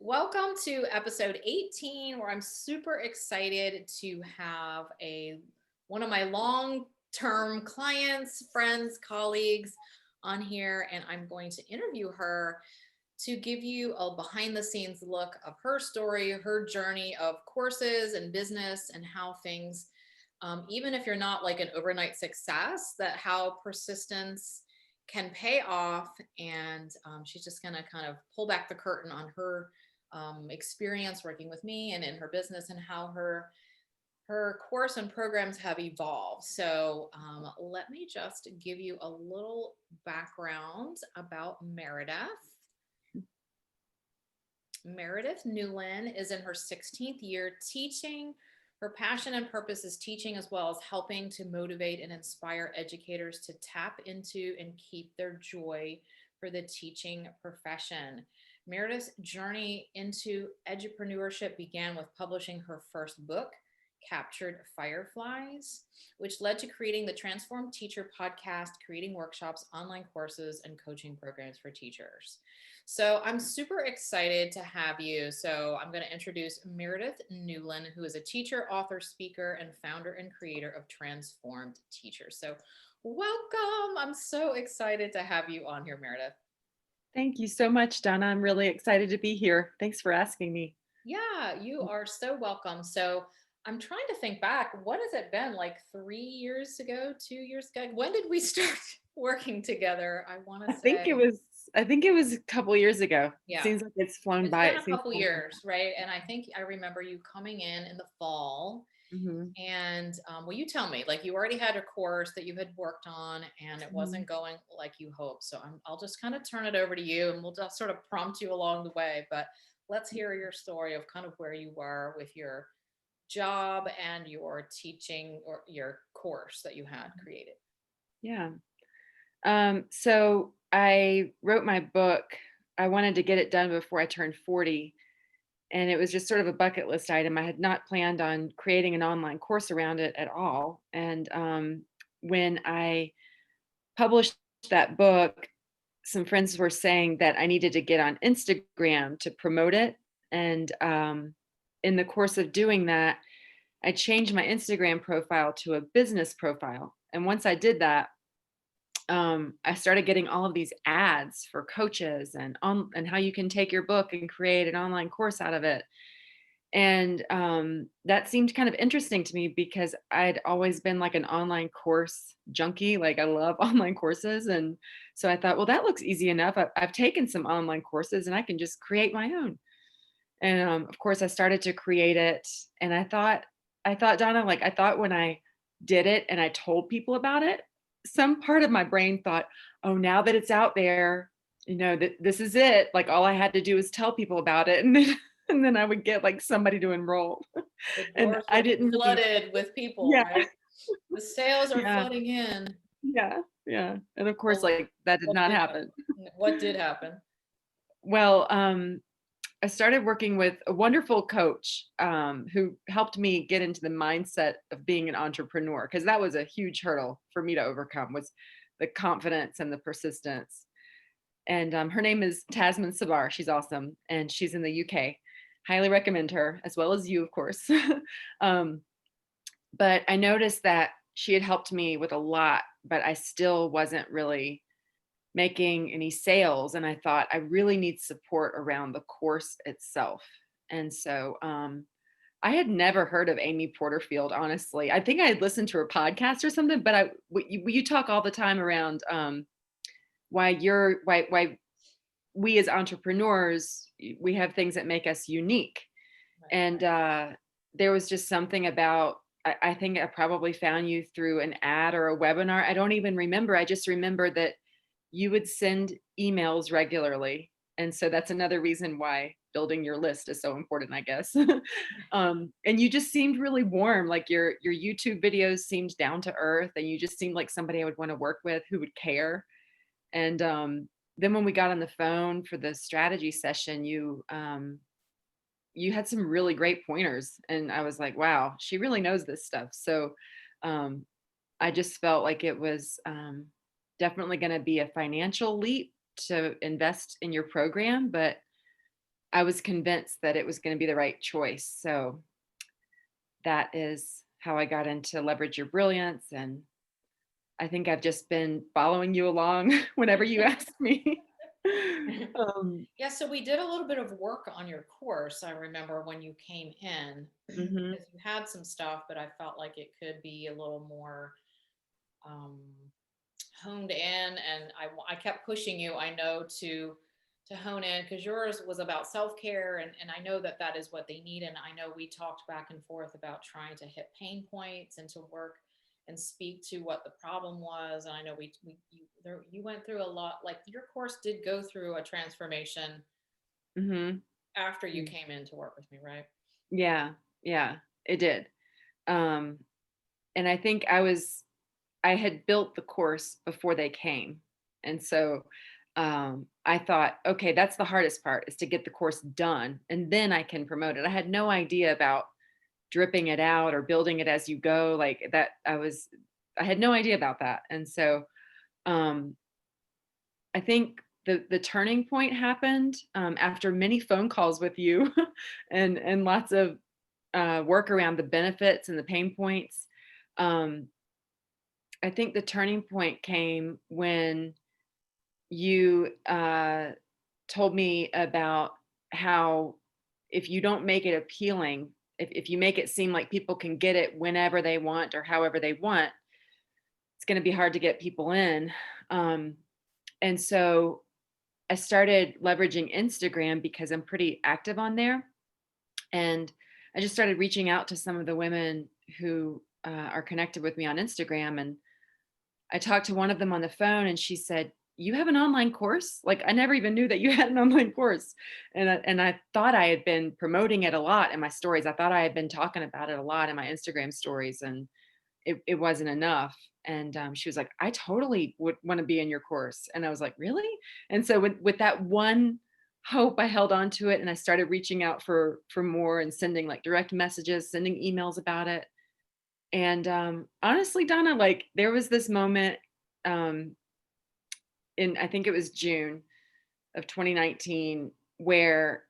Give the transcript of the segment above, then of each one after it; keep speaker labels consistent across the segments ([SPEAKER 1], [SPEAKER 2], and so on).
[SPEAKER 1] Welcome to episode 18, where I'm super excited to have one of my long-term clients, friends, colleagues on here, and I'm going to interview her to give you a behind the scenes look of her story, her journey of courses and business, and how things, even if you're not like an overnight success, that how persistence can pay off. And she's just going to kind of pull back the curtain on her experience working with me and in her business, and how her course and programs have evolved. So let me just give you a little background about Meredith. Meredith Newlin is in her 16th year teaching. Her passion and purpose is teaching, as well as helping to motivate and inspire educators to tap into and keep their joy for the teaching profession. Meredith's journey into edupreneurship began with publishing her first book, Captured Fireflies, which led to creating the Transformed Teacher podcast, creating workshops, online courses, and coaching programs for teachers. So I'm super excited to have you. So I'm going to introduce Meredith Newlin, who is a teacher, author, speaker, and founder and creator of Transformed Teachers. So welcome. I'm so excited to have you on here, Meredith.
[SPEAKER 2] Thank you so much, Donna. I'm really excited to be here. Thanks for asking me.
[SPEAKER 1] Yeah, you are so welcome. So I'm trying to think back. What has it been, like 3 years ago, 2 years ago? When did we start working together? I want
[SPEAKER 2] I
[SPEAKER 1] to
[SPEAKER 2] think it
[SPEAKER 1] say,
[SPEAKER 2] was I think it was a couple years ago.
[SPEAKER 1] yeah,
[SPEAKER 2] Seems like it's flown
[SPEAKER 1] it's
[SPEAKER 2] by.
[SPEAKER 1] been
[SPEAKER 2] It
[SPEAKER 1] a
[SPEAKER 2] seems
[SPEAKER 1] couple
[SPEAKER 2] like
[SPEAKER 1] years, right? And I think I remember you coming in the fall.
[SPEAKER 2] hmm
[SPEAKER 1] And well, you tell me, like you already had a course that you had worked on and it
[SPEAKER 2] hmm
[SPEAKER 1] wasn't going like you hoped. So I'll just kind of turn it over to you, and we'll just sort of prompt you along the way. But let's hear your story of kind of where you were with your job and your teaching or your course that you had created.
[SPEAKER 2] Yeah. So I wrote my book. I wanted to get it done before I turned 40. And it was just sort of a bucket list item. I had not planned on creating an online course around it at all. And when I published that book, some friends were saying that I needed to get on Instagram to promote it. And in the course of doing that, I changed my Instagram profile to a business profile. And once I did that, I started getting all of these ads for coaches and how you can take your book and create an online course out of it. And that seemed kind of interesting to me because I'd always been like an online course junkie. Like I love online courses. And so I thought, well, that looks easy enough. I've taken some online courses and I can just create my own. And of course, I started to create it. And I thought, Donna, like I thought when I did it and I told people about it, some part of my brain thought, oh, now that it's out there, that this is it. Like all I had to do is tell people about it. And then and then I would get like somebody to enroll.
[SPEAKER 1] The
[SPEAKER 2] And
[SPEAKER 1] doors
[SPEAKER 2] I
[SPEAKER 1] would be
[SPEAKER 2] didn't really,
[SPEAKER 1] flooded with people,
[SPEAKER 2] yeah,
[SPEAKER 1] right? The sales are
[SPEAKER 2] yeah,
[SPEAKER 1] flooding in.
[SPEAKER 2] yeah, yeah. And of course,
[SPEAKER 1] Well,
[SPEAKER 2] like that did
[SPEAKER 1] what
[SPEAKER 2] not
[SPEAKER 1] did
[SPEAKER 2] happen.
[SPEAKER 1] happen? What did happen?
[SPEAKER 2] Well, I started working with a wonderful coach who helped me get into the mindset of being an entrepreneur, because that was a huge hurdle for me to overcome, was the confidence and the persistence. And her name is Tasmin Sabar. She's awesome, and she's in the UK. Highly recommend her, as well as you, of course. um, but I noticed that she had helped me with a lot, but I still wasn't really making any sales. And I thought I really need support around the course itself. And so I had never heard of Amy Porterfield, honestly. I think I had listened to her podcast or something, but you talk all the time around why we as entrepreneurs, we have things that make us unique.
[SPEAKER 1] Right.
[SPEAKER 2] And there was just something about, I think I probably found you through an ad or a webinar. I don't even remember. I just remember that you would send emails regularly. And so that's another reason why building your list is so important, I guess. And you just seemed really warm. Like your YouTube videos seemed down to earth, and you just seemed like somebody I would want to work with who would care. And then when we got on the phone for the strategy session, you had some really great pointers, and I was like, wow, she really knows this stuff. So um, I just felt like it was definitely going to be a financial leap to invest in your program, but I was convinced that it was going to be the right choice. So that is how I got into Leverage Your Brilliance. And I think I've just been following you along whenever you ask me. um,
[SPEAKER 1] Yeah, so we did a little bit of work on your course. I remember when you came in,
[SPEAKER 2] mhm,
[SPEAKER 1] because you had some stuff, but I felt like it could be a little more um, honed in. And I kept pushing you, I know, to hone in, because yours was about self-care, and I know that that is what they need. And I know we talked back and forth about trying to hit pain points and to work and speak to what the problem was. And I know you went through a lot. Like, your course did go through a transformation
[SPEAKER 2] mhm,
[SPEAKER 1] after you
[SPEAKER 2] mm,
[SPEAKER 1] came in to work with me, right?
[SPEAKER 2] yeah, yeah, it did. Um, and I think I had built the course before they came. And so I thought, okay, that's the hardest part is to get the course done and then I can promote it. I had no idea about dripping it out or building it as you go. Like that, I had no idea about that. And so um, I think the turning point happened after many phone calls with you and lots of work around the benefits and the pain points. Um, I think the turning point came when you told me about how if you don't make it appealing, if you make it seem like people can get it whenever they want or however they want, it's going to be hard to get people in. Um, and so I started leveraging Instagram because I'm pretty active on there. And I just started reaching out to some of the women who are connected with me on Instagram. And I talked to one of them on the phone and she said, "You have an online course? Like I never even knew that you had an online course." And I thought I had been promoting it a lot in my stories. I thought I had been talking about it a lot in my Instagram stories and it wasn't enough. And she was like, "I totally would want to be in your course." And I was like, "Really?" And so with that one hope, I held on to it and I started reaching out for more and sending like direct messages, sending emails about it. And honestly, Donna, like there was this moment um, in I think it was June of 2019 where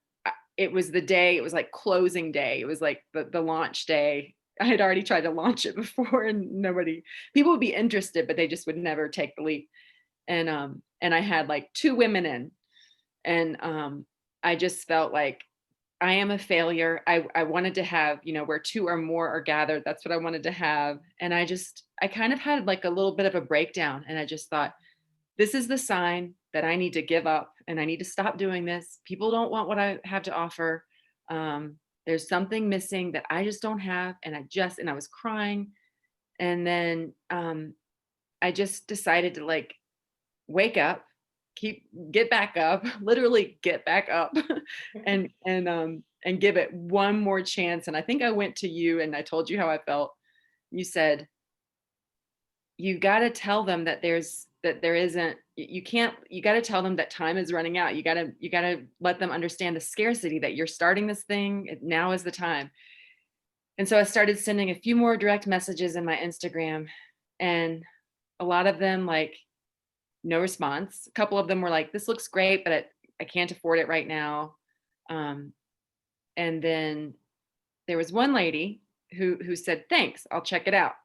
[SPEAKER 2] it was the day. It was like closing day. It was like the launch day. I had already tried to launch it before, and people would be interested, but they just would never take the leap. And I had like two women in, and I just felt like I am a failure. I wanted to have, where two or more are gathered. That's what I wanted to have. And I kind of had like a little bit of a breakdown. And I just thought, this is the sign that I need to give up and I need to stop doing this. People don't want what I have to offer. There's something missing that I just don't have. And I was crying. And then I just decided to like wake up, get back up, literally get back up and give it one more chance. And I think I went to you and I told you how I felt. You said, you got to tell them that there isn't, you can't, you got to tell them that time is running out. You got to let them understand the scarcity that you're starting this thing. Now is the time. And so I started sending a few more direct messages in my Instagram, and a lot of them like no response. A couple of them were like, "This looks great, but I can't afford it right now." Um, and then there was one lady who said, "Thanks, I'll check it out."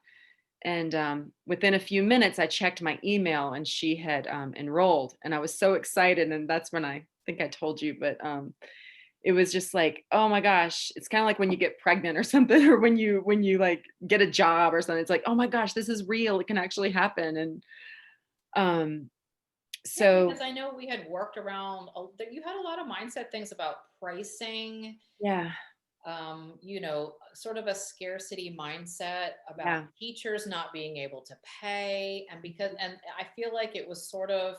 [SPEAKER 2] And within a few minutes, I checked my email, and she had enrolled, and I was so excited. And that's when I think I told you, but it was just like, oh my gosh, it's kind of like when you get pregnant or something, or when you like get a job or something. It's like, oh my gosh, this is real. It can actually happen. And um,
[SPEAKER 1] Yeah,
[SPEAKER 2] so
[SPEAKER 1] because I know we had worked around, that you had a lot of mindset things about pricing,
[SPEAKER 2] yeah,
[SPEAKER 1] sort of a scarcity mindset about
[SPEAKER 2] yeah.
[SPEAKER 1] teachers not being able to pay. And I feel like it was sort of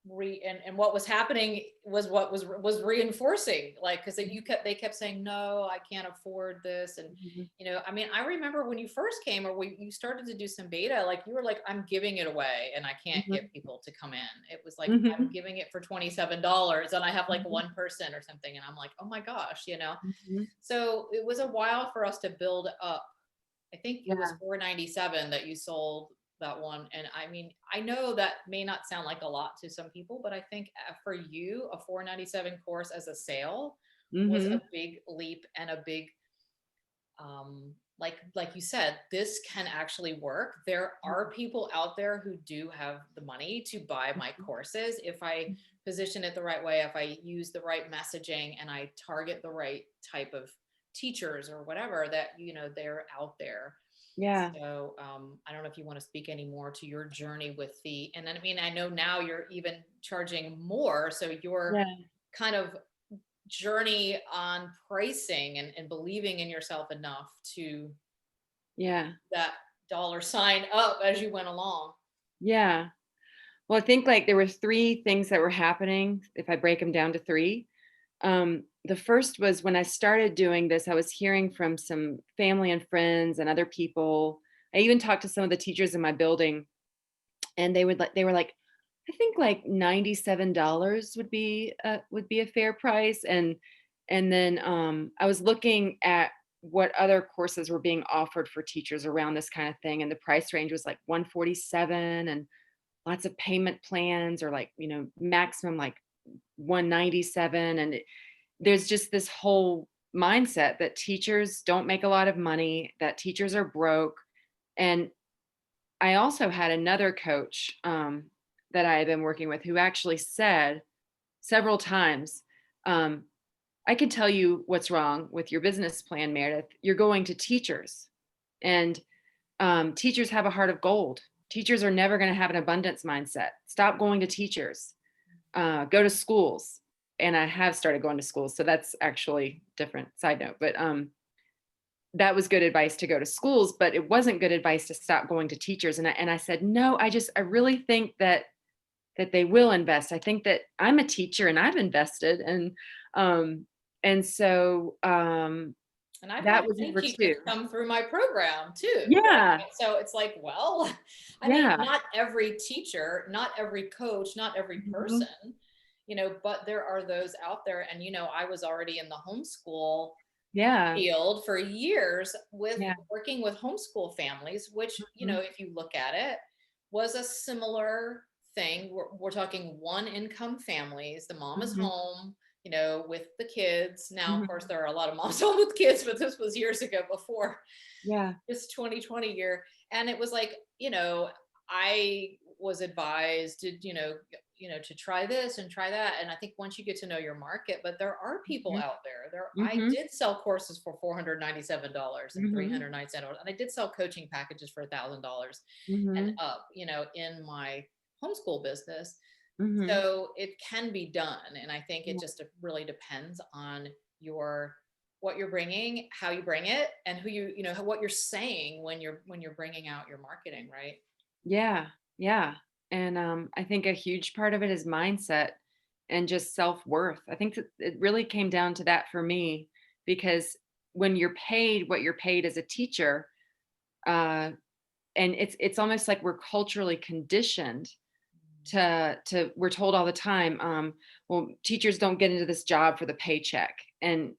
[SPEAKER 1] and what was happening was what was reinforcing, like, because they kept saying, no, I can't afford this. And
[SPEAKER 2] Mhm.
[SPEAKER 1] I mean, I remember when you first came, or when you started to do some beta, like, you were like, I'm giving it away and I can't
[SPEAKER 2] Mhm.
[SPEAKER 1] get people to come in. It was like, I'm
[SPEAKER 2] Mhm.
[SPEAKER 1] giving it for $27 and I have like
[SPEAKER 2] Mhm.
[SPEAKER 1] one person or something, and I'm like, oh my gosh.
[SPEAKER 2] Mhm.
[SPEAKER 1] So it was a while for us to build up. I think it was
[SPEAKER 2] Yeah.
[SPEAKER 1] 497 that you sold that one. And I mean, I know that may not sound like a lot to some people, but I think for you, a 497 course as a sale was a
[SPEAKER 2] Mhm.
[SPEAKER 1] big leap and a big, like you said, this can actually work. There are people out there who do have the money to buy my courses if I position it the right way, if I use the right messaging and I target the right type of teachers or whatever, that they're out there.
[SPEAKER 2] Yeah.
[SPEAKER 1] So I don't know if you want to speak any more to your journey with and then I mean, I know now you're even charging more, so your
[SPEAKER 2] Yeah.
[SPEAKER 1] kind of journey on pricing and believing in yourself enough to
[SPEAKER 2] Yeah.
[SPEAKER 1] that dollar sign up as you went along.
[SPEAKER 2] Yeah. Well, I think like there were 3 things that were happening if I break them down to 3. The first was when I started doing this, I was hearing from some family and friends and other people. I even talked to some of the teachers in my building, and they were like, "I think like $97 would be a fair price." And then I was looking at what other courses were being offered for teachers around this kind of thing, and the price range was like 147, and lots of payment plans, or like, maximum like 197. And there's just this whole mindset that teachers don't make a lot of money, that teachers are broke. And I also had another coach that I had been working with who actually said several times, um, I can tell you what's wrong with your business plan, Meredith. You're going to teachers, and teachers have a heart of gold. Teachers are never going to have an abundance mindset. Stop going to teachers. Go to schools. And I have started going to schools, so that's actually different side note. But that was good advice to go to schools, but it wasn't good advice to stop going to teachers. And I said, no, I really think that they will invest. I think that I'm a teacher and I've invested. Um, and so
[SPEAKER 1] And I've had
[SPEAKER 2] that was
[SPEAKER 1] many
[SPEAKER 2] number
[SPEAKER 1] teachers
[SPEAKER 2] 2.
[SPEAKER 1] come through my program too, right?
[SPEAKER 2] Yeah.
[SPEAKER 1] So it's like, well, I mean,
[SPEAKER 2] Yeah.
[SPEAKER 1] not every teacher, not every coach, not every
[SPEAKER 2] Mhm.
[SPEAKER 1] person, but there are those out there. And, I was already in the homeschool
[SPEAKER 2] Yeah.
[SPEAKER 1] field for years with
[SPEAKER 2] Yeah.
[SPEAKER 1] working with homeschool families, which,
[SPEAKER 2] Mhm.
[SPEAKER 1] if you look at it, was a similar thing. We're talking one income families. The mom is
[SPEAKER 2] Mhm.
[SPEAKER 1] home, with the kids. Now, of course,
[SPEAKER 2] Mhm.
[SPEAKER 1] there are a lot of moms home with kids, but this was years ago before
[SPEAKER 2] Yeah.
[SPEAKER 1] this 2020 year. And it was like, I was advised to, to try this and try that. And I think once you get to know your market, but there are people
[SPEAKER 2] Mhm.
[SPEAKER 1] out there. I
[SPEAKER 2] Mhm.
[SPEAKER 1] did sell courses for $497 and
[SPEAKER 2] Mhm.
[SPEAKER 1] $397. And I did sell coaching packages for $1,000 and
[SPEAKER 2] Mhm.
[SPEAKER 1] up, in my homeschool business.
[SPEAKER 2] Mhm.
[SPEAKER 1] So it can be done. And I think it
[SPEAKER 2] Yeah.
[SPEAKER 1] just really depends on your what you're bringing, how you bring it, and who what you're saying when you're bringing out your marketing, right?
[SPEAKER 2] Yeah. Yeah. And I think a huge part of it is mindset and just self-worth. I think that it really came down to that for me, because when you're paid what you're paid as a teacher, uh, and it's almost like we're culturally conditioned to we're told all the time, well, teachers don't get into this job for the paycheck, and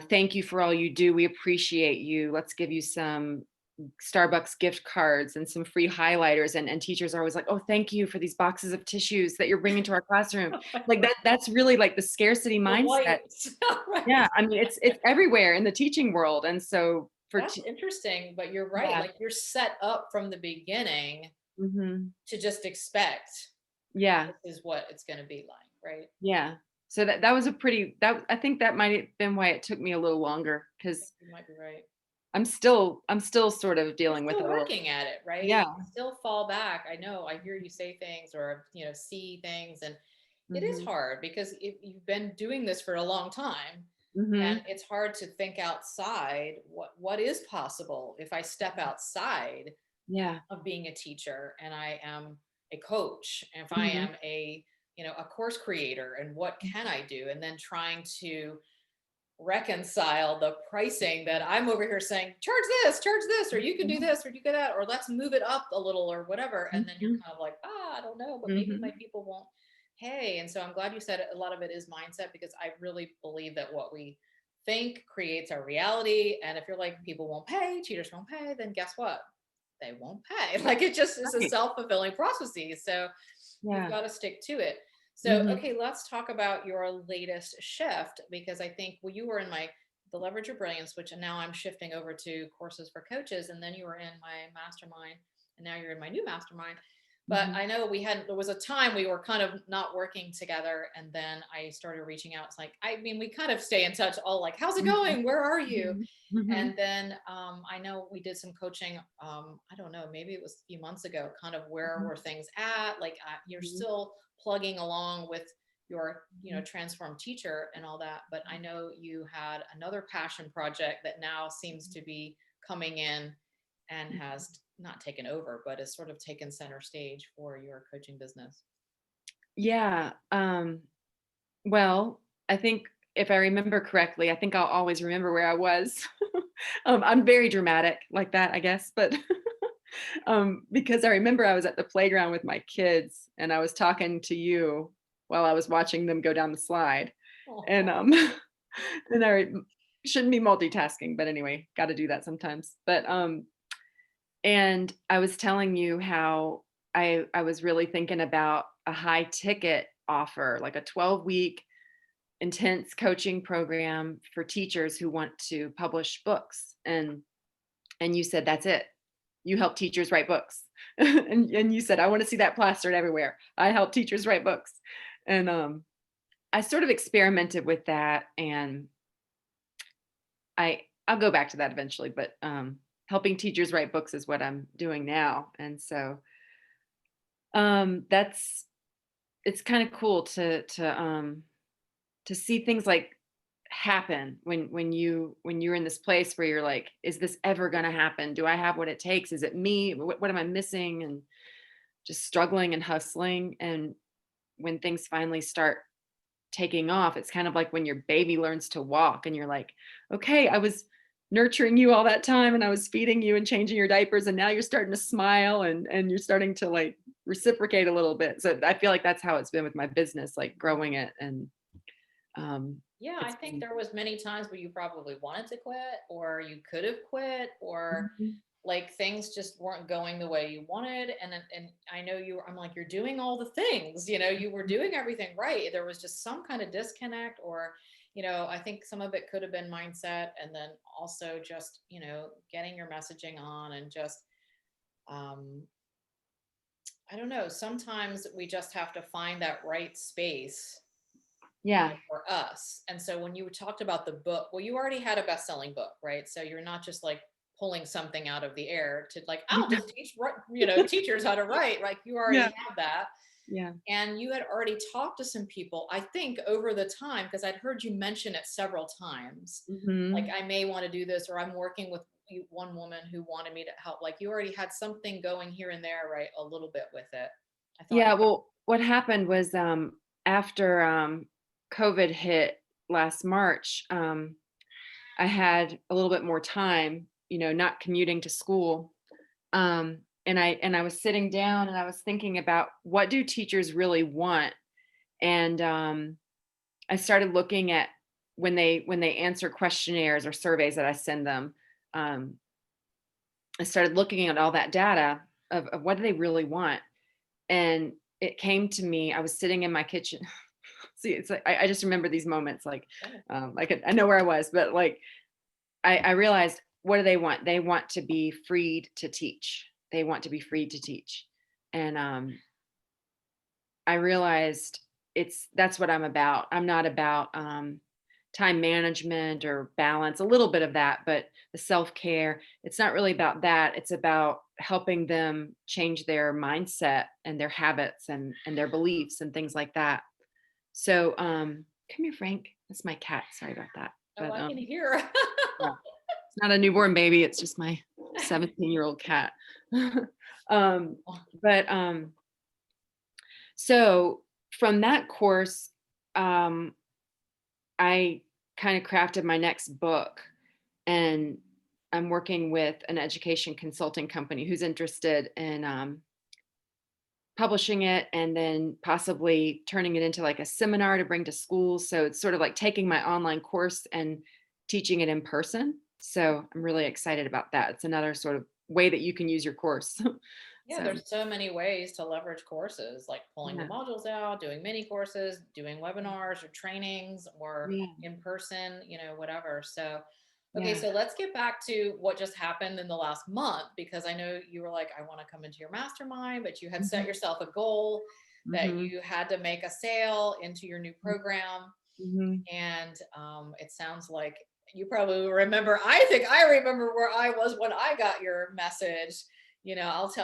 [SPEAKER 2] thank you for all you do, we appreciate you, let's give you some Starbucks gift cards and some free highlighters. And teachers are always like, oh, thank you for these boxes of tissues that you're bringing to our classroom. Like that's really like the scarcity
[SPEAKER 1] The
[SPEAKER 2] mindset.
[SPEAKER 1] whites, right?
[SPEAKER 2] Yeah, I mean it's everywhere in the teaching world. And so
[SPEAKER 1] That's interesting, but you're right.
[SPEAKER 2] yeah.
[SPEAKER 1] Like you're set up from the beginning
[SPEAKER 2] Hmm.
[SPEAKER 1] to just expect
[SPEAKER 2] Yeah.
[SPEAKER 1] this is what it's going to be like, right?
[SPEAKER 2] Yeah. So that was a pretty that I think that might have been why it took me a little longer,
[SPEAKER 1] I think
[SPEAKER 2] because
[SPEAKER 1] you might be right.
[SPEAKER 2] I'm still sort of
[SPEAKER 1] You're
[SPEAKER 2] dealing with it
[SPEAKER 1] still
[SPEAKER 2] a little.
[SPEAKER 1] working at it, right?
[SPEAKER 2] Yeah.
[SPEAKER 1] You still fall back. I know. I hear you say things or see things, and it is
[SPEAKER 2] Hmm.
[SPEAKER 1] hard because if you've been doing this for a long time, and
[SPEAKER 2] Hmm.
[SPEAKER 1] it's hard to think outside what is possible if I step outside
[SPEAKER 2] Yeah.
[SPEAKER 1] of being a teacher and I am a coach, and if I
[SPEAKER 2] Hmm.
[SPEAKER 1] am a course creator, and what can I do, and then trying to reconcile the pricing that I'm over here saying, charge this, or you can do this, or you can that, or let's move it up a little, or whatever. And then you're
[SPEAKER 2] Hmm.
[SPEAKER 1] kind of like, I don't know, but maybe my
[SPEAKER 2] Hmm.
[SPEAKER 1] people won't pay. And so I'm glad you said a lot of it is mindset, because I really believe that what we think creates our reality. And if you're like, people won't pay, cheaters won't pay, then guess what? they won't pay. Like it just is a
[SPEAKER 2] Right.
[SPEAKER 1] self-fulfilling prophecy. So you've
[SPEAKER 2] Yeah.
[SPEAKER 1] got to stick to it. So,
[SPEAKER 2] Hmm.
[SPEAKER 1] okay, let's talk about your latest shift because I think, well, you were in my the Leverage Your Brilliance, which now I'm shifting over to courses for coaches, and then you were in my mastermind, and now you're in my new mastermind. But
[SPEAKER 2] Hmm.
[SPEAKER 1] I know there was a time we were kind of not working together, and then I started reaching out. It's like, I mean, we kind of stay in touch, all like, how's it
[SPEAKER 2] Hmm.
[SPEAKER 1] going? Where are you?
[SPEAKER 2] Hmm. Hmm.
[SPEAKER 1] And then I know we did some coaching. I don't know, maybe it was a few months ago, kind of where were things at? Like you're still plugging along with your, transform teacher and all that. But I know you had another passion project that now seems to be coming in and has not taken over, but has sort of taken center stage for your coaching business.
[SPEAKER 2] Yeah. Well, I think if I remember correctly, I think I'll always remember where I was. I'm very dramatic like that, I guess, but because I remember I was at the playground with my kids and I was talking to you while I was watching them go down the slide. And
[SPEAKER 1] Oh,
[SPEAKER 2] and shouldn't be multitasking, but anyway, got to do that sometimes. But and I was telling you how I was really thinking about a high ticket offer, like a 12-week intense coaching program for teachers who want to publish books. And you said that's it. You help teachers write books. And you said I want to see that plastered everywhere. I help teachers write books. And I sort of experimented with that, and I'll go back to that eventually, but helping teachers write books is what I'm doing now. And so that's it's kind of cool to see things like happen when you're in this place where you're like, is this ever going to happen? Do I have what it takes? Is it me? What am I missing? And just struggling and hustling. And when things finally start taking off, it's kind of like when your baby learns to walk and you're like, okay, I was nurturing you all that time and I was feeding you and changing your diapers, and now you're starting to smile and you're starting to like reciprocate a little bit. So I feel like that's how it's been with my business, like growing it. And
[SPEAKER 1] yeah, I
[SPEAKER 2] it's
[SPEAKER 1] think
[SPEAKER 2] been.
[SPEAKER 1] there was many times where you probably wanted to quit or you could have quit or
[SPEAKER 2] Mhm.
[SPEAKER 1] like things just weren't going the way you wanted. And I know I'm like, you're doing all the things, you were doing everything right. There was just some kind of disconnect or, I think some of it could have been mindset and then also just, getting your messaging on and just, um, I don't know, sometimes we just have to find that right space
[SPEAKER 2] Yeah.
[SPEAKER 1] for us. And so when you talked about the book, well, you already had a best-selling book, right? So you're not just like pulling something out of the air to like, I'll just teach, teachers how to write. Like you already
[SPEAKER 2] Yeah.
[SPEAKER 1] have that.
[SPEAKER 2] Yeah.
[SPEAKER 1] And you had already talked to some people, I think, over the time, because I'd heard you mention it several times. Like,
[SPEAKER 2] Mhm.
[SPEAKER 1] I may want to do this, or I'm working with one woman who wanted me to help. Like, you already had something going here and there, right? A little bit with it. I thought,
[SPEAKER 2] Yeah, well, what happened was, after, COVID hit last March, I had a little bit more time, not commuting to school. And I was sitting down and I was thinking about what do teachers really want? And, I started looking at when they answer questionnaires or surveys that I send them. um, I started looking at all that data of what do they really want? And it came to me, I was sitting in my kitchen. See, it's like I just remember these moments, like
[SPEAKER 1] oh,
[SPEAKER 2] I know where I was, but like I realized, what do they want? They want to be freed to teach. They want to be free to teach. And I realized that's what I'm about. I'm not about time management or balance, a little bit of that, but the self-care, it's not really about that. It's about helping them change their mindset and their habits and their beliefs and things like that. So come here, Frank. That's my cat. Sorry about that.
[SPEAKER 1] oh,
[SPEAKER 2] But
[SPEAKER 1] I can hear.
[SPEAKER 2] yeah, it's not a newborn baby, it's just my 17-year-old cat. um but so from that course, um I kind of crafted my next book, and I'm working with an education consulting company who's interested in publishing it and then possibly turning it into like a seminar to bring to schools. So it's sort of like taking my online course and teaching it in person. So I'm really excited about that. It's another sort of way that you can use your course.
[SPEAKER 1] Yeah,
[SPEAKER 2] So,
[SPEAKER 1] there's so many ways to leverage courses, like pulling the
[SPEAKER 2] yeah.
[SPEAKER 1] modules out, doing mini courses, doing webinars or trainings or
[SPEAKER 2] Yeah.
[SPEAKER 1] in person, whatever. So, okay,
[SPEAKER 2] Yeah.
[SPEAKER 1] so let's get back to what just happened in the last month, because I know you were like, I want to come into your mastermind, but you had set
[SPEAKER 2] Mhm.
[SPEAKER 1] yourself a goal that
[SPEAKER 2] Mhm.
[SPEAKER 1] you had to make a sale into your new program.
[SPEAKER 2] Mhm.
[SPEAKER 1] And it sounds like you probably remember. I think I remember where I was when I got your message.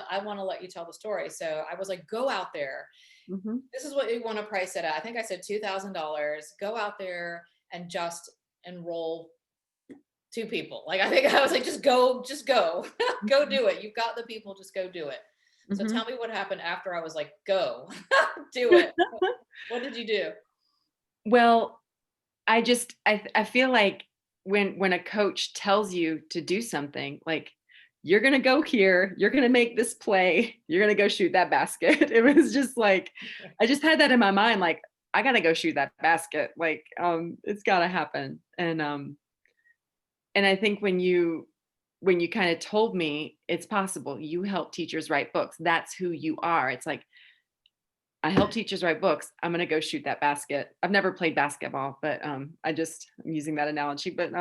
[SPEAKER 1] I want to let you tell the story. So I was like, go out there.
[SPEAKER 2] Mhm.
[SPEAKER 1] This is what you want to price it at. I think I said $2,000. Go out there and just enroll two people. Like, I think I was like, just go, go
[SPEAKER 2] Mhm.
[SPEAKER 1] do it. You've got the people, just go do it. So
[SPEAKER 2] Mhm.
[SPEAKER 1] tell me what happened after I was like, go do it. What did you do?
[SPEAKER 2] Well, I feel like when a coach tells you to do something, like, you're gonna go here, you're gonna make this play, you're gonna go shoot that basket. It was just like, I just had that in my mind, like, I gotta go shoot that basket. Like, it's gotta happen. And I think when you kind of told me it's possible, you help teachers write books. That's who you are. It's like, I help teachers write books. I'm gonna go shoot that basket. I've never played basketball, but I'm using that analogy. But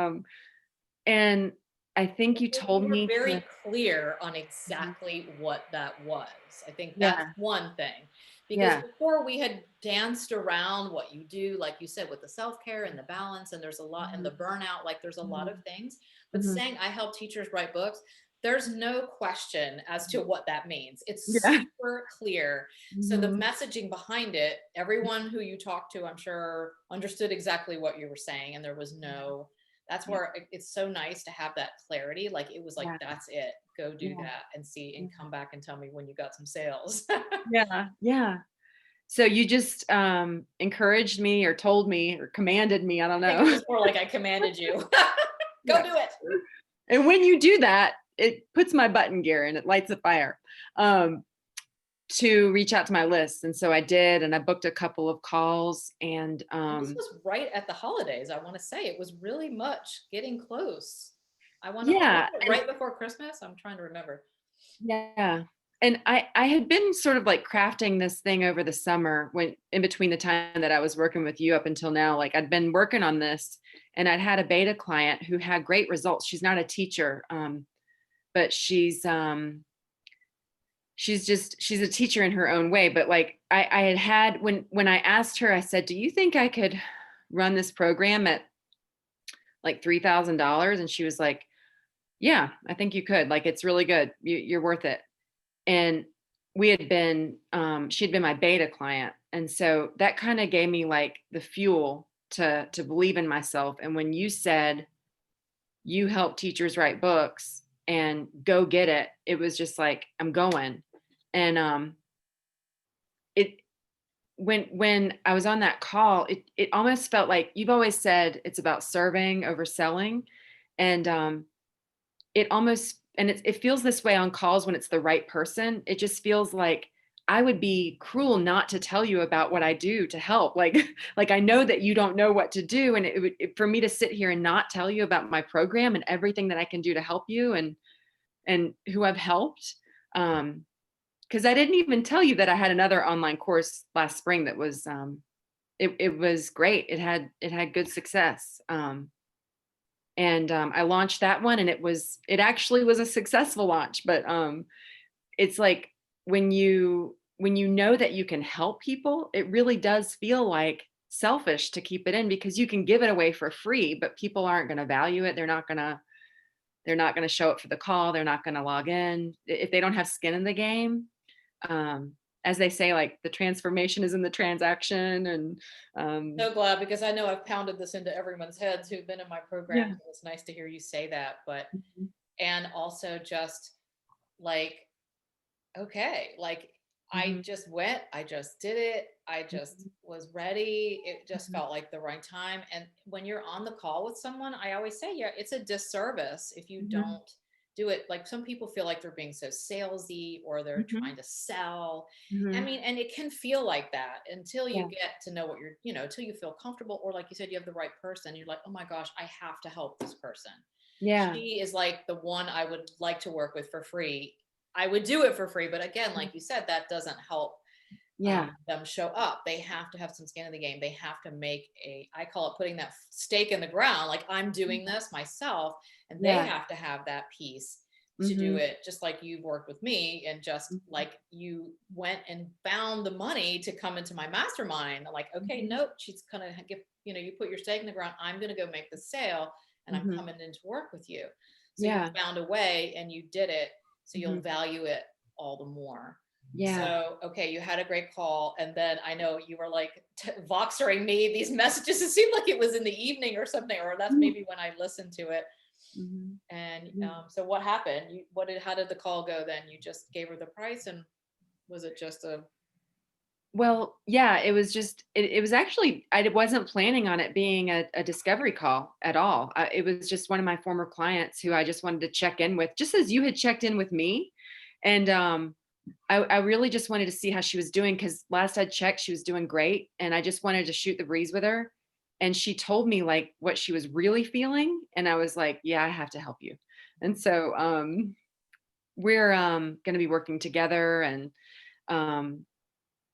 [SPEAKER 2] and I think you
[SPEAKER 1] You
[SPEAKER 2] told
[SPEAKER 1] were
[SPEAKER 2] me to.
[SPEAKER 1] very clear on
[SPEAKER 2] Mhm.
[SPEAKER 1] exactly what that was. I think that's
[SPEAKER 2] Yeah,
[SPEAKER 1] one thing. Because
[SPEAKER 2] yeah.
[SPEAKER 1] before we had danced around what you do, like you said, with the self care and the balance, and there's a lot, and
[SPEAKER 2] Mhm.
[SPEAKER 1] the burnout, like there's a lot of
[SPEAKER 2] Mhm.
[SPEAKER 1] things. But
[SPEAKER 2] Mhm.
[SPEAKER 1] saying I help teachers write books, there's no question as to what that means. It's
[SPEAKER 2] Yeah.
[SPEAKER 1] super clear. So the
[SPEAKER 2] Mhm.
[SPEAKER 1] messaging behind it, everyone who you talked to, I'm sure, understood exactly what you were saying, and there was
[SPEAKER 2] Yeah.
[SPEAKER 1] no. That's
[SPEAKER 2] Yeah.
[SPEAKER 1] where it's so nice to have that clarity. Like, it was like,
[SPEAKER 2] Yeah.
[SPEAKER 1] that's it. Go do
[SPEAKER 2] Yeah.
[SPEAKER 1] that and see, and
[SPEAKER 2] Yeah.
[SPEAKER 1] come back and tell me when you got some sales.
[SPEAKER 2] Yeah. Yeah. So you just encouraged me or told me or commanded me, I don't
[SPEAKER 1] I think it
[SPEAKER 2] know.
[SPEAKER 1] was more like I commanded you. Go
[SPEAKER 2] Yeah.
[SPEAKER 1] do it.
[SPEAKER 2] And when you do that, it puts my button gear and it lights a fire. Um, to reach out to my list. And so I did, and I booked a couple of calls and
[SPEAKER 1] And this was right at the holidays. I want to say it was really much getting close. I want to,
[SPEAKER 2] yeah, and
[SPEAKER 1] right before Christmas. I'm trying to remember.
[SPEAKER 2] yeah. And I had been sort of like crafting this thing over the summer when in between the time that I was working with you up until now. Like, I'd been working on this and I'd had a beta client who had great results. She's not a teacher, but she's a teacher in her own way. But like, I had when I asked her, I said, do you think I could run this program at like $3,000? And she was like, yeah, I think you could. Like, it's really good. You're worth it. And she'd been my beta client. And so that kind of gave me like the fuel to believe in myself. And when you said you help teachers write books and go get it, it was just like, I'm going. And it when I was on that call, it almost felt like you've always said it's about serving over selling. And it almost and it feels this way on calls when it's the right person. It just feels like I would be cruel not to tell you about what I do to help. Like like I know that you don't know what to do, and for me to sit here and not tell you about my program and everything that I can do to help you and who I've helped. Because I didn't even tell you that I had another online course last spring that was it was great. It had good success. And I launched that one, and it actually was a successful launch. But it's like when you know that you can help people, it really does feel like selfish to keep it in because you can give it away for free, but people aren't going to value it. They're not going to show up for the call. They're not going to log in if they don't have skin in the game. Um, as they say, like, the transformation is in the transaction. And
[SPEAKER 1] So glad, because I know I've pounded this into everyone's heads who've been in my program.
[SPEAKER 2] yeah.
[SPEAKER 1] It's nice to hear you say that. But,
[SPEAKER 2] Mhm.
[SPEAKER 1] and also just like, okay, like, I
[SPEAKER 2] Mhm.
[SPEAKER 1] just went, I just did it, I just
[SPEAKER 2] Mhm.
[SPEAKER 1] was ready. It just
[SPEAKER 2] Mhm.
[SPEAKER 1] felt like the right time. And when you're on the call with someone, I always say, yeah, it's a disservice if you
[SPEAKER 2] Mhm.
[SPEAKER 1] don't do it. Like, some people feel like they're being so salesy or they're
[SPEAKER 2] Mhm.
[SPEAKER 1] trying to sell. I
[SPEAKER 2] Mhm.
[SPEAKER 1] mean, and it can feel like that until you
[SPEAKER 2] Yeah.
[SPEAKER 1] get to know what until you feel comfortable, or like you said, you have the right person. You're like, oh my gosh, I have to help this person.
[SPEAKER 2] Yeah.
[SPEAKER 1] She is like the one I would like to work with for free. I would do it for free, but again,
[SPEAKER 2] Mm.
[SPEAKER 1] like you said, that doesn't help
[SPEAKER 2] Yeah.
[SPEAKER 1] them show up. They have to have some skin in the game. They have to make I call it putting that stake in the ground. Like, I'm doing this myself, and they
[SPEAKER 2] Yeah.
[SPEAKER 1] have to have that piece to do
[SPEAKER 2] Mhm.
[SPEAKER 1] it, just like you've worked with me. And just
[SPEAKER 2] Mhm.
[SPEAKER 1] like you went and found the money to come into my mastermind, like, okay,
[SPEAKER 2] Mhm.
[SPEAKER 1] nope, she's gonna give, you put your stake in the ground. I'm gonna go make the sale, and I'm
[SPEAKER 2] Mhm.
[SPEAKER 1] coming in to work with you. So you
[SPEAKER 2] Yeah.
[SPEAKER 1] found a way and you did it. So you'll
[SPEAKER 2] Mhm.
[SPEAKER 1] value it all the more.
[SPEAKER 2] Yeah.
[SPEAKER 1] So, okay, you had a great call. And then I know you were like voxering me these messages. It seemed like it was in the evening or something, or that's
[SPEAKER 2] Mhm.
[SPEAKER 1] maybe when I listened to it.
[SPEAKER 2] Mhm.
[SPEAKER 1] And
[SPEAKER 2] Mm.
[SPEAKER 1] so what happened? How did the call go then? You just gave her the price, and was it just a,
[SPEAKER 2] Well, yeah, it was just it was actually I wasn't planning on it being a discovery call at all. It was just one of my former clients who I just wanted to check in with, just as you had checked in with me. And I really just wanted to see how she was doing because last I checked, she was doing great. And I just wanted to shoot the breeze with her. And she told me like what she was really feeling. And I was like, yeah, I have to help you. And so we're going to be working together. And um,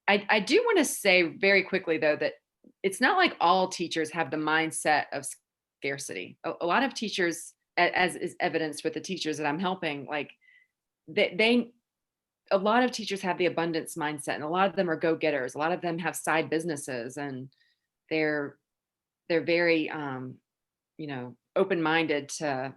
[SPEAKER 2] I do want to say very quickly, though, that it's not like all teachers have the mindset of scarcity. A lot of teachers, as is evidenced with the teachers that I'm helping, like they a lot of teachers have the abundance mindset, and a lot of them are go-getters. A lot of them have side businesses, and they're they're very open-minded to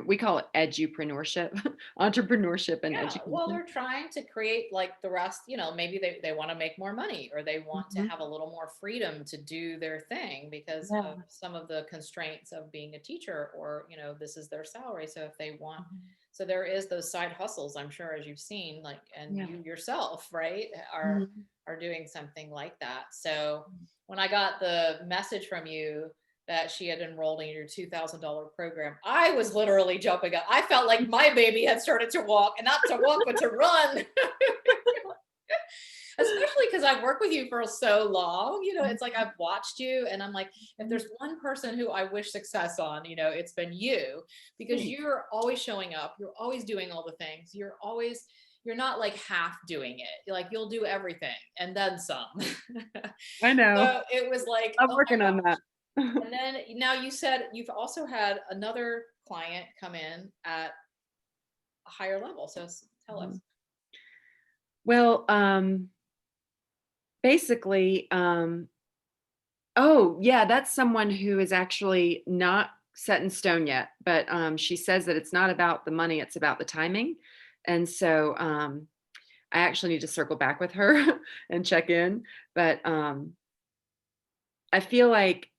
[SPEAKER 2] we call it edupreneurship, entrepreneurship and
[SPEAKER 1] yeah, well,
[SPEAKER 2] education.
[SPEAKER 1] they're trying to create like the rest, maybe they want to make more money, or they want to
[SPEAKER 2] Mhm.
[SPEAKER 1] have a little more freedom to do their thing because of
[SPEAKER 2] Yeah.
[SPEAKER 1] some of the constraints of being a teacher, or, this is their salary. So if they want,
[SPEAKER 2] Mhm.
[SPEAKER 1] so there is those side hustles, I'm sure, as you've seen, like, and
[SPEAKER 2] Yeah.
[SPEAKER 1] you yourself, right,
[SPEAKER 2] Mhm.
[SPEAKER 1] are doing something like that. So when I got the message from you that she had enrolled in your $2,000 program, I was literally jumping up. I felt like my baby had started to walk, and not to walk, but to run. Especially because I've worked with you for so long. It's like I've watched you, and I'm like, if
[SPEAKER 2] Mhm.
[SPEAKER 1] there's one person who I wish success on, it's been you, because
[SPEAKER 2] Thanks.
[SPEAKER 1] you're always showing up. You're always doing all the things. You're not like half doing it. Like, you'll do everything and then some.
[SPEAKER 2] I know.
[SPEAKER 1] So it was like,
[SPEAKER 2] I'm
[SPEAKER 1] oh my
[SPEAKER 2] working on
[SPEAKER 1] gosh.
[SPEAKER 2] that.
[SPEAKER 1] And then now you said you've also had another client come in at a higher level. So tell us.
[SPEAKER 2] Mhm. Well, basically, oh, yeah, that's someone who is actually not set in stone yet, but she says that it's not about the money, it's about the timing. And so I actually need to circle back with her and check in. But I feel like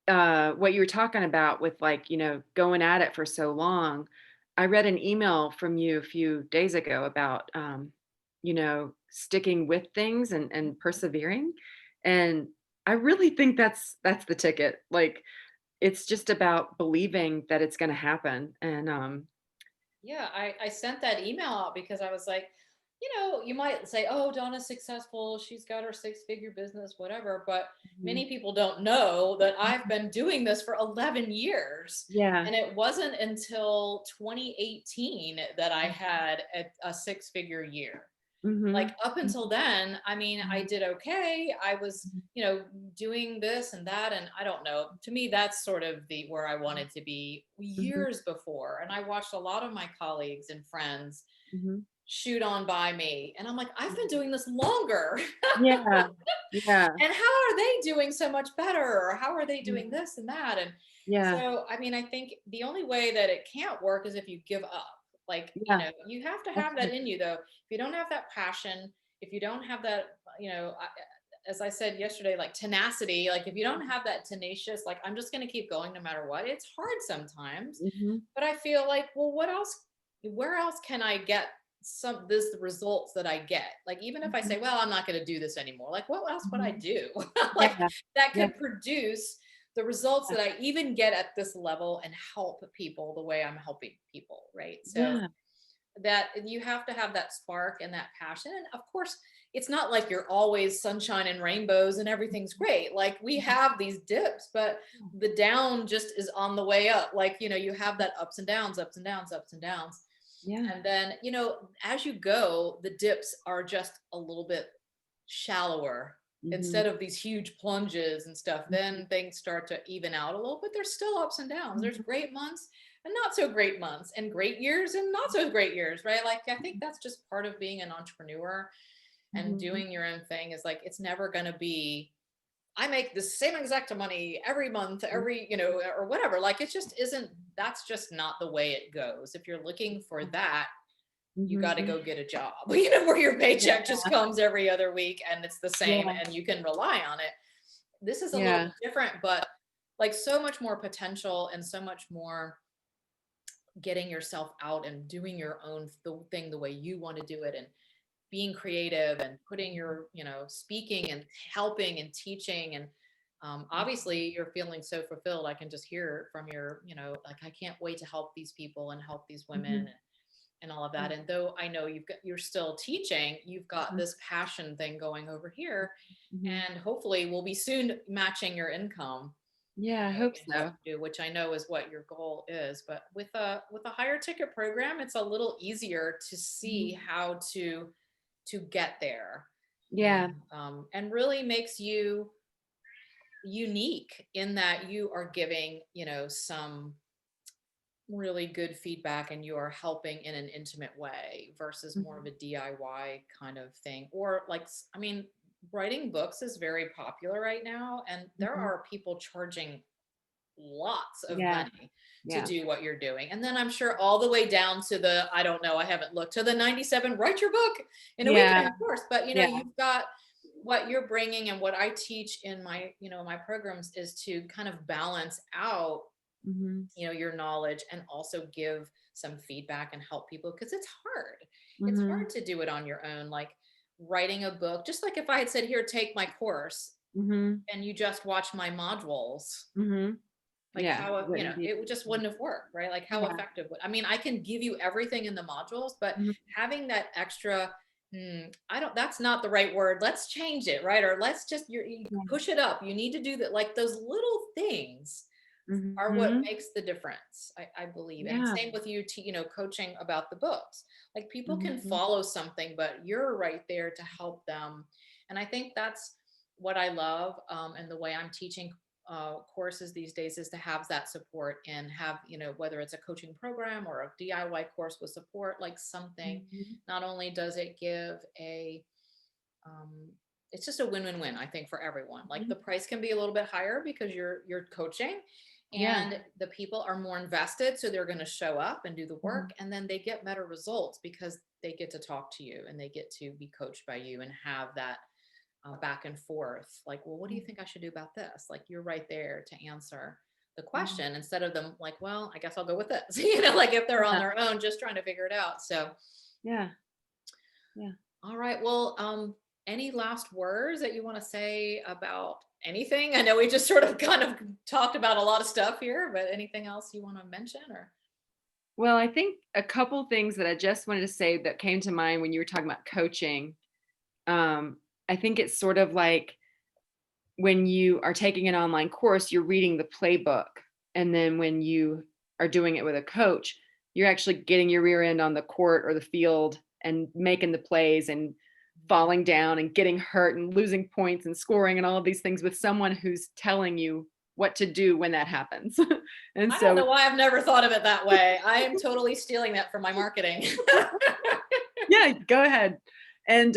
[SPEAKER 2] what you were talking about with, like, going at it for so long. I read an email from you a few days ago about sticking with things and persevering. And I really think that's the ticket. Like, it's just about believing that it's going to happen. And
[SPEAKER 1] Yeah, I sent that email out because I was like, you might say, oh, Donna's successful. She's got her six-figure business, whatever. But
[SPEAKER 2] Mhm.
[SPEAKER 1] many people don't know that I've been doing this for 11 years.
[SPEAKER 2] Yeah.
[SPEAKER 1] And it wasn't until 2018 that I had a six-figure year. Like,
[SPEAKER 2] Mhm.
[SPEAKER 1] up until then, I mean, I
[SPEAKER 2] Mhm.
[SPEAKER 1] did okay. I was,
[SPEAKER 2] Mhm.
[SPEAKER 1] doing this and that. And I don't know, to me, that's sort of the where I wanted to be
[SPEAKER 2] Mhm.
[SPEAKER 1] years before. And I watched a lot of my colleagues and friends
[SPEAKER 2] Mhm.
[SPEAKER 1] shoot on by me. And I'm like, I've been doing this longer.
[SPEAKER 2] Yeah. Yeah.
[SPEAKER 1] And how are they doing so much better? Or how are they doing
[SPEAKER 2] Mhm.
[SPEAKER 1] this and that? And
[SPEAKER 2] Yeah.
[SPEAKER 1] so, I mean, I think the only way that it can't work is if you give up. Like,
[SPEAKER 2] Yeah.
[SPEAKER 1] you have to
[SPEAKER 2] That's
[SPEAKER 1] have that
[SPEAKER 2] right.
[SPEAKER 1] in you, though. If you don't have that passion, if you don't have that, as I said yesterday, like tenacity, like if you don't have that tenacious, like, I'm just going to keep going no matter what, it's hard sometimes.
[SPEAKER 2] Mhm.
[SPEAKER 1] But I feel like, well, where else can I get the results that I get? Like, even if I
[SPEAKER 2] Mhm.
[SPEAKER 1] say, well, I'm not going to do this anymore, like, what else would I
[SPEAKER 2] Mhm.
[SPEAKER 1] do? Like,
[SPEAKER 2] Yeah.
[SPEAKER 1] that
[SPEAKER 2] Yeah.
[SPEAKER 1] could produce the results that I even get at this level and help people the way I'm helping people, right? So
[SPEAKER 2] Yeah.
[SPEAKER 1] that you have to have that spark and that passion. And of course, it's not like you're always sunshine and rainbows and everything's great. Like we have these dips, but the down just is on the way up. Like, you know, you have that ups and downs, ups and downs, ups and downs.
[SPEAKER 2] Yeah.
[SPEAKER 1] And then, you know, as you go, the dips are just a little bit shallower
[SPEAKER 2] Mhm.
[SPEAKER 1] instead of these huge plunges and stuff. Then things start to even out a little, but there's still ups and downs. There's
[SPEAKER 2] Mhm.
[SPEAKER 1] great months and not so great months, and great years and not so great years, right? Like I think that's just part of being an entrepreneur and
[SPEAKER 2] Mhm.
[SPEAKER 1] doing your own thing. Is like it's never going to be I make the same exact money every month, every, you know, or whatever. Like it just isn't, that's just not the way it goes. If you're looking for that, you got to
[SPEAKER 2] Mhm.
[SPEAKER 1] go get a job, you know, where your paycheck
[SPEAKER 2] Yeah.
[SPEAKER 1] just comes every other week and it's the same
[SPEAKER 2] Yeah.
[SPEAKER 1] and you can rely on it. This is a little
[SPEAKER 2] Yeah.
[SPEAKER 1] bit different, but like so much more potential and so much more getting yourself out and doing your own thing the way you want to do it, and being creative and putting your, you know, speaking and helping and teaching. And obviously you're feeling so fulfilled. I can just hear from your, you know, like I can't wait to help these people and help these women
[SPEAKER 2] Mhm.
[SPEAKER 1] and all of that. And though I know you're still teaching, you've got
[SPEAKER 2] Mhm.
[SPEAKER 1] this passion thing going over here,
[SPEAKER 2] Mhm.
[SPEAKER 1] and hopefully we'll be soon matching your income,
[SPEAKER 2] Yeah, I
[SPEAKER 1] you know,
[SPEAKER 2] hope
[SPEAKER 1] in what
[SPEAKER 2] so.
[SPEAKER 1] you do, which I know is what your goal is. But with a higher ticket program, it's a little easier to see
[SPEAKER 2] Mhm.
[SPEAKER 1] how to get there,
[SPEAKER 2] Yeah.
[SPEAKER 1] and really makes you unique in that you are giving, you know, some really good feedback and you are helping in an intimate way versus more of
[SPEAKER 2] Mhm.
[SPEAKER 1] a DIY kind of thing. Or like, I mean, writing books is very popular right now, and there
[SPEAKER 2] Mhm.
[SPEAKER 1] are people charging lots of
[SPEAKER 2] Yeah.
[SPEAKER 1] money to
[SPEAKER 2] Yeah.
[SPEAKER 1] do what you're doing. And then I'm sure all the way down to the, I don't know, I haven't looked, to the 97 write your book in a
[SPEAKER 2] Yeah.
[SPEAKER 1] weekend course. But you know,
[SPEAKER 2] Yeah.
[SPEAKER 1] you've got what you're bringing, and what I teach in my, you know, my programs is to kind of balance out,
[SPEAKER 2] Mhm.
[SPEAKER 1] you know, your knowledge and also give some feedback and help people, because it's hard. It's
[SPEAKER 2] Mhm.
[SPEAKER 1] hard to do it on your own. Like writing a book, just like if I had said, here, take my course,
[SPEAKER 2] Mhm.
[SPEAKER 1] and you just watch my modules,
[SPEAKER 2] Mhm.
[SPEAKER 1] like
[SPEAKER 2] Yeah.
[SPEAKER 1] how, you know,
[SPEAKER 2] Wouldn't be.
[SPEAKER 1] it just wouldn't have worked, right? Like how
[SPEAKER 2] Yeah.
[SPEAKER 1] effective would, I mean, I can give you everything in the modules, but
[SPEAKER 2] Mhm.
[SPEAKER 1] having that extra, I don't, that's not the right word, let's change it, right? Or let's just, you
[SPEAKER 2] Yeah.
[SPEAKER 1] push it up, you need to do that. Like those little things are what
[SPEAKER 2] Mhm.
[SPEAKER 1] makes the difference, I believe. And
[SPEAKER 2] Yeah.
[SPEAKER 1] same with you, you know, coaching about the books. Like people can
[SPEAKER 2] Mhm.
[SPEAKER 1] follow something, but you're right there to help them. And I think that's what I love. And the way I'm teaching courses these days is to have that support, and have, you know, whether it's a coaching program or a DIY course with support, like something,
[SPEAKER 2] Mhm.
[SPEAKER 1] not only does it give a, um, it's just a win-win-win, I think, for everyone. Like the
[SPEAKER 2] Mhm.
[SPEAKER 1] price can be a little bit higher because you're coaching,
[SPEAKER 2] Yeah.
[SPEAKER 1] and the people are more invested, so they're going to show up and do the work,
[SPEAKER 2] Mhm.
[SPEAKER 1] and then they get better results because they get to talk to you and they get to be coached by you and have that back and forth. Like, well, what do you think I should do about this? Like you're right there to answer the
[SPEAKER 2] Mhm.
[SPEAKER 1] question, instead of them like, well, I guess I'll go with this, you know, like if they're on
[SPEAKER 2] Yeah.
[SPEAKER 1] their own just trying to figure it out. So
[SPEAKER 2] Yeah. Yeah.
[SPEAKER 1] all right. Well, any last words that you want to say about anything? I know we just sort of kind of talked about a lot of stuff here, but anything else you want to mention or?
[SPEAKER 2] Well, I think a couple things that I just wanted to say that came to mind when you were talking about coaching. I think it's sort of like when you are taking an online course, you're reading the playbook. And then when you are doing it with a coach, you're actually getting your rear end on the court or the field and making the plays and falling down and getting hurt and losing points and scoring and all of these things with someone who's telling you what to do when that happens. And
[SPEAKER 1] I don't
[SPEAKER 2] so,
[SPEAKER 1] know why I've never thought of it that way. I am totally stealing that from my marketing.
[SPEAKER 2] yeah, go ahead.
[SPEAKER 1] Great.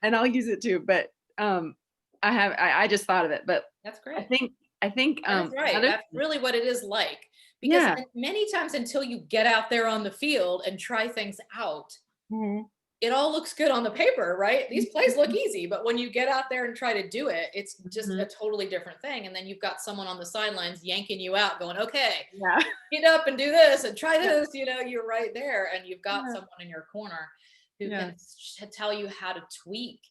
[SPEAKER 2] And I'll use it too. But I just thought of it. But
[SPEAKER 1] That's
[SPEAKER 2] I
[SPEAKER 1] great.
[SPEAKER 2] think I think
[SPEAKER 1] That is right.
[SPEAKER 2] another
[SPEAKER 1] That's really what it is like. Because
[SPEAKER 2] yeah.
[SPEAKER 1] many times until you get out there on the field and try things out,
[SPEAKER 2] Mhm.
[SPEAKER 1] it all looks good on the paper, right? These plays look
[SPEAKER 2] Mhm.
[SPEAKER 1] easy, but when you get out there and try to do it, it's just a
[SPEAKER 2] Mhm.
[SPEAKER 1] totally different thing. And then you've got someone on the sidelines yanking you out, going, okay,
[SPEAKER 2] Yeah.
[SPEAKER 1] get up and do this and try
[SPEAKER 2] Yeah.
[SPEAKER 1] this. You know, you're right there, and you've got
[SPEAKER 2] Yeah.
[SPEAKER 1] someone in your corner who
[SPEAKER 2] Yeah.
[SPEAKER 1] can tell you how to tweak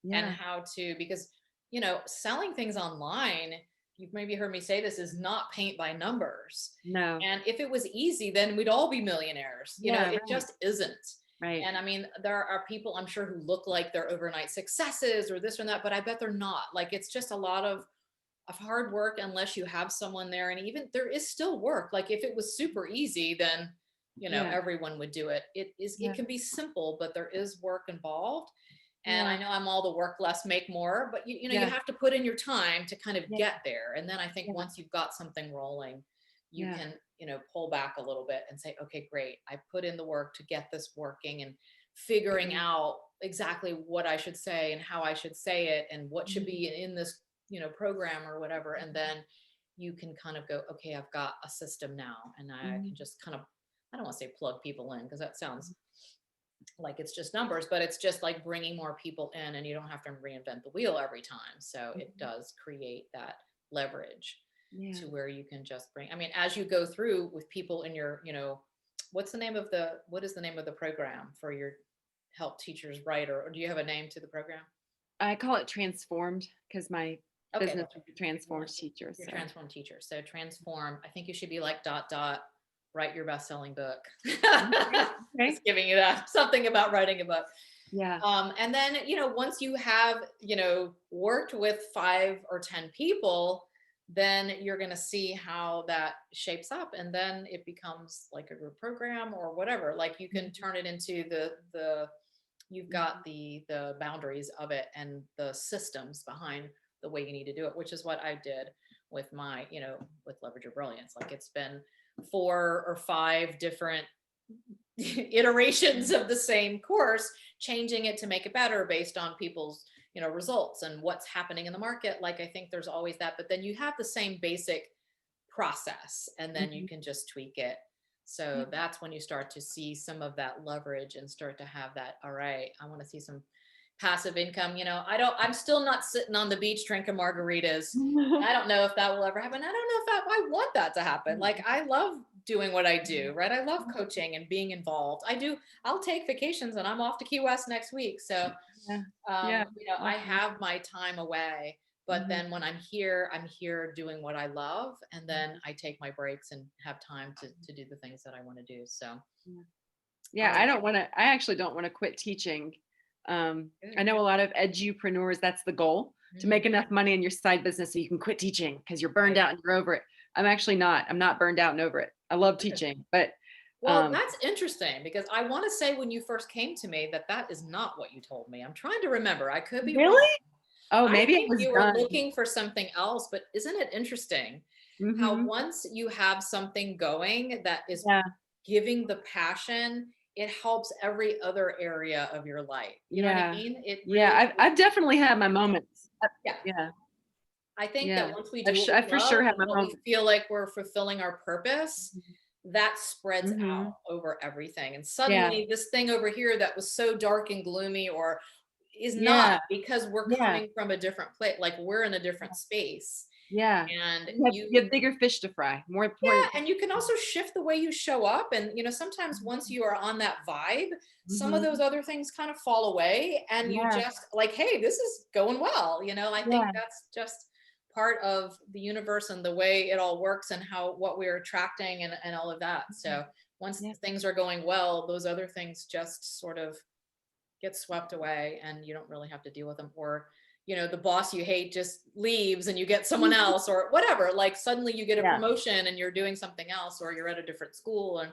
[SPEAKER 1] and
[SPEAKER 2] Yeah.
[SPEAKER 1] how to, because, you know, selling things online, you've maybe heard me say this, is not paint by numbers.
[SPEAKER 2] No.
[SPEAKER 1] And if it was easy, then we'd all be millionaires. You know,
[SPEAKER 2] Yeah,
[SPEAKER 1] it
[SPEAKER 2] right.
[SPEAKER 1] just isn't.
[SPEAKER 2] Right.
[SPEAKER 1] And I mean, there are people I'm sure who look like they're overnight successes or this or that, but I bet they're not. Like it's just a lot of hard work unless you have someone there. And even there is still work. Like if it was super easy, then
[SPEAKER 2] Yeah.
[SPEAKER 1] everyone would do it. It
[SPEAKER 2] Yeah.
[SPEAKER 1] can be simple, but there is work involved. And I
[SPEAKER 2] Yeah.
[SPEAKER 1] know I'm all the work less, make more, but you
[SPEAKER 2] Yeah.
[SPEAKER 1] have to put in your time to kind of
[SPEAKER 2] Yeah.
[SPEAKER 1] get there. And then I think
[SPEAKER 2] Yeah.
[SPEAKER 1] once you've got something rolling, you
[SPEAKER 2] Yeah.
[SPEAKER 1] can, pull back a little bit and say, okay, great. I put in the work to get this working and figuring
[SPEAKER 2] Mhm.
[SPEAKER 1] out exactly what I should say and how I should say it and what should
[SPEAKER 2] Mhm.
[SPEAKER 1] be in this, program or whatever. And
[SPEAKER 2] Mhm.
[SPEAKER 1] then you can kind of go, okay, I've got a system now and I
[SPEAKER 2] Mhm.
[SPEAKER 1] can just kind of, I don't want to say plug people in because that sounds like it's just numbers, but it's just like bringing more people in and you don't have to reinvent the wheel every time. So it
[SPEAKER 2] Mhm.
[SPEAKER 1] does create that leverage
[SPEAKER 2] Yeah.
[SPEAKER 1] to where you can just bring, I mean, as you go through with people in your, what is the name of the program for your help teachers write, or do you have a name to the program?
[SPEAKER 2] I call it transformed because my
[SPEAKER 1] Okay,
[SPEAKER 2] business
[SPEAKER 1] that's
[SPEAKER 2] is
[SPEAKER 1] right.
[SPEAKER 2] a transformed teacher.
[SPEAKER 1] You're
[SPEAKER 2] So
[SPEAKER 1] transform teacher. So transform, I think you should be like dot dot, write your best-selling book.
[SPEAKER 2] okay. Okay.
[SPEAKER 1] Just giving you that something about writing a book.
[SPEAKER 2] Yeah.
[SPEAKER 1] And then, once you have, worked with 5 or 10 people, then you're going to see how that shapes up. And then it becomes like a group program or whatever. Like you can
[SPEAKER 2] Mhm.
[SPEAKER 1] turn it into you've got
[SPEAKER 2] Mhm.
[SPEAKER 1] the boundaries of it and the systems behind the way you need to do it, which is what I did with my, with Leverage Your Brilliance. Like it's been 4 or 5 different iterations of the same course, changing it to make it better based on people's results and what's happening in the market. Like I think there's always that, but then you have the same basic process and then you
[SPEAKER 2] Mhm.
[SPEAKER 1] can just tweak it.
[SPEAKER 2] Yeah.
[SPEAKER 1] So that's when you start to see some of that leverage and start to have that, all right, I want to see some passive income. I'm still not sitting on the beach drinking margaritas. I don't know if that will ever happen. I don't know if I want that to happen. Like I love doing what I do, right? I love coaching and being involved. I'll take vacations and I'm off to Key West next week. So,
[SPEAKER 2] Yeah. Yeah.
[SPEAKER 1] I
[SPEAKER 2] Awesome.
[SPEAKER 1] have my time away, but
[SPEAKER 2] Mhm.
[SPEAKER 1] then when I'm here doing what I love. And then I take my breaks and have time to do the things that I want to do. So,
[SPEAKER 2] Yeah. Yeah,
[SPEAKER 1] um,
[SPEAKER 2] I actually don't want to quit teaching. I
[SPEAKER 1] good.
[SPEAKER 2] know a lot of edupreneurs, that's the goal, to
[SPEAKER 1] Mhm.
[SPEAKER 2] make enough money in your side business so you can quit teaching because you're burned
[SPEAKER 1] Right.
[SPEAKER 2] out and you're over it. I'm actually not. I'm not burned out and over it. I love
[SPEAKER 1] Good.
[SPEAKER 2] teaching, but
[SPEAKER 1] Well,
[SPEAKER 2] um,
[SPEAKER 1] that's interesting because I want to say when you first came to me that is not what you told me. I'm trying to remember. I could be wrong.
[SPEAKER 2] really? Oh,
[SPEAKER 1] I
[SPEAKER 2] maybe I
[SPEAKER 1] think
[SPEAKER 2] was
[SPEAKER 1] you were
[SPEAKER 2] done.
[SPEAKER 1] looking for something else, but isn't it interesting how
[SPEAKER 2] Hmm.
[SPEAKER 1] once you have something going that is
[SPEAKER 2] Yeah,
[SPEAKER 1] giving the passion, it helps every other area of your life. You know what I
[SPEAKER 2] yeah,
[SPEAKER 1] mean? It
[SPEAKER 2] yeah.
[SPEAKER 1] really,
[SPEAKER 2] I've definitely had my moments.
[SPEAKER 1] yeah.
[SPEAKER 2] Yeah,
[SPEAKER 1] I think that
[SPEAKER 2] yeah.
[SPEAKER 1] once we do what we
[SPEAKER 2] I for sure
[SPEAKER 1] love
[SPEAKER 2] had
[SPEAKER 1] and
[SPEAKER 2] my
[SPEAKER 1] what we
[SPEAKER 2] moments.
[SPEAKER 1] feel like we're fulfilling our purpose, that spreads
[SPEAKER 2] Hmm.
[SPEAKER 1] out over everything. And
[SPEAKER 2] Yeah,
[SPEAKER 1] suddenly this thing over here that was so dark and gloomy or is not
[SPEAKER 2] yeah,
[SPEAKER 1] because we're
[SPEAKER 2] yeah.
[SPEAKER 1] coming from a different place, like we're in a different space.
[SPEAKER 2] Yeah.
[SPEAKER 1] And
[SPEAKER 2] You have bigger fish to fry, more important.
[SPEAKER 1] yeah, and you can also shift the way you show up. And sometimes once you are on that vibe, some of those
[SPEAKER 2] Mhm.
[SPEAKER 1] other things kind of fall away and you
[SPEAKER 2] Yeah,
[SPEAKER 1] just like, hey, this is going well. I think
[SPEAKER 2] yeah,
[SPEAKER 1] that's just part of the universe and the way it all works and how what we're attracting and all of that.
[SPEAKER 2] mhm,
[SPEAKER 1] So once
[SPEAKER 2] yeah,
[SPEAKER 1] things are going well, those other things just sort of get swept away and you don't really have to deal with them. Or the boss you hate just leaves and you get someone else or whatever. Like suddenly you get a
[SPEAKER 2] yeah,
[SPEAKER 1] promotion and you're doing something else, or you're at a different school and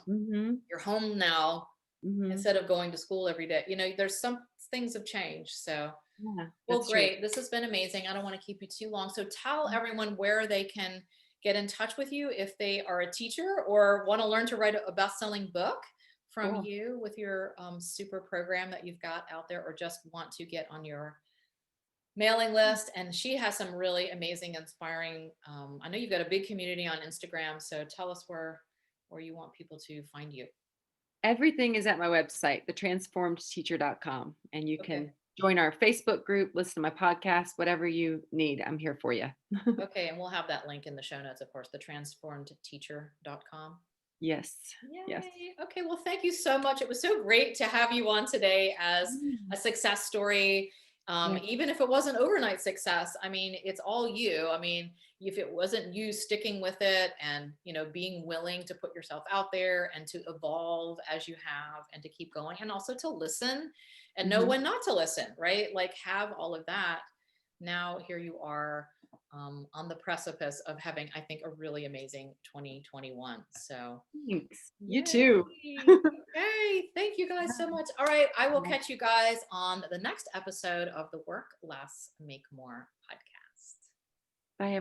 [SPEAKER 2] mhm,
[SPEAKER 1] you're home now
[SPEAKER 2] mhm,
[SPEAKER 1] instead of going to school every day. There's some things have changed. So
[SPEAKER 2] yeah,
[SPEAKER 1] well,
[SPEAKER 2] that's true.
[SPEAKER 1] great, this has been amazing. I don't want to keep you too long, so tell everyone where they can get in touch with you if they are a teacher or want to learn to write a best-selling book from
[SPEAKER 2] Cool.
[SPEAKER 1] you with your super program that you've got out there, or just want to get on your mailing list. And she has some really amazing, inspiring, I know you've got a big community on Instagram, so tell us where you want people to find you.
[SPEAKER 2] Everything is at my website, thetransformedteacher.com, and you
[SPEAKER 1] Okay.
[SPEAKER 2] can join our Facebook group, listen to my podcast, whatever you need. I'm here for you.
[SPEAKER 1] Okay, and we'll have that link in the show notes, of course, thetransformedteacher.com.
[SPEAKER 2] Yes. Yes.
[SPEAKER 1] Yay. Okay, well, thank you so much. It was so great to have you on today as
[SPEAKER 2] Mm.
[SPEAKER 1] a success story.
[SPEAKER 2] Yeah.
[SPEAKER 1] Even if it wasn't overnight success, I mean, it's all you. I mean, if it wasn't you sticking with it and, you know, being willing to put yourself out there and to evolve as you have and to keep going and also to listen and know
[SPEAKER 2] Mhm.
[SPEAKER 1] when not to listen, right? Like have all of that. Now here you are on the precipice of having, I think, a really amazing 2021. So
[SPEAKER 2] Thanks. You too.
[SPEAKER 1] yay. Okay. Thank you guys so much. All right. I will catch you guys on the next episode of the Work Less, Make More podcast.
[SPEAKER 2] Bye.